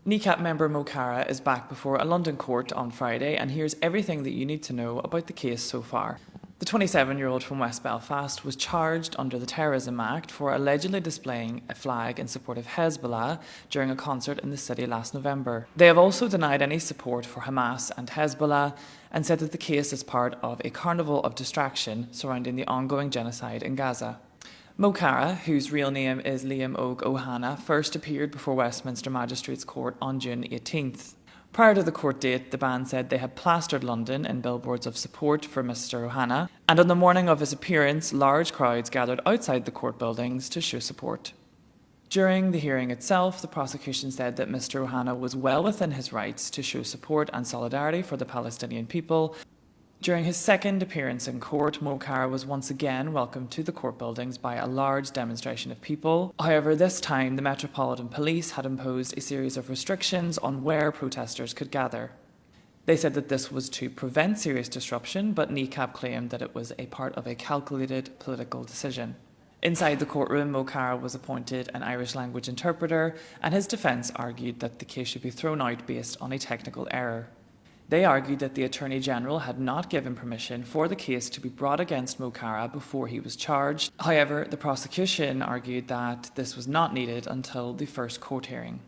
Kneecap member Mo Chara is back before a London court on Friday, and here's everything that you need to know about the case so far. The 27-year-old from West Belfast was charged under the Terrorism Act for allegedly displaying a flag in support of Hezbollah during a concert in the city last November. They have also denied any support for Hamas and Hezbollah and said that the case is part of a carnival of distraction surrounding the ongoing genocide in Gaza. Mo Chara, whose real name is Liam Og Ohana, first appeared before Westminster Magistrates Court on June 18th. Prior to the court date, the band said they had plastered London in billboards of support for Mr. Ohana, and on the morning of his appearance, large crowds gathered outside the court buildings to show support. During the hearing itself, the prosecution said that Mr. Ohana was well within his rights to show support and solidarity for the Palestinian people. During his second appearance in court, Mo Chara was once again welcomed to the court buildings by a large demonstration of people. However, this time the Metropolitan Police had imposed a series of restrictions on where protesters could gather. They said that this was to prevent serious disruption, but Kneecap claimed that it was a part of a calculated political decision. Inside the courtroom, Mo Chara was appointed an Irish language interpreter, and his defence argued that the case should be thrown out based on a technical error. They argued that the Attorney-General had not given permission for the case to be brought against Mo Chara before he was charged. However, the prosecution argued that this was not needed until the first court hearing.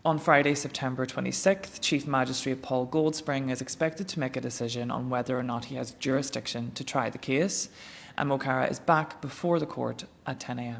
On Friday, September 26th, Chief Magistrate Paul Goldspring is expected to make a decision on whether or not he has jurisdiction to try the case, and Mo Chara is back before the court at 10 a.m.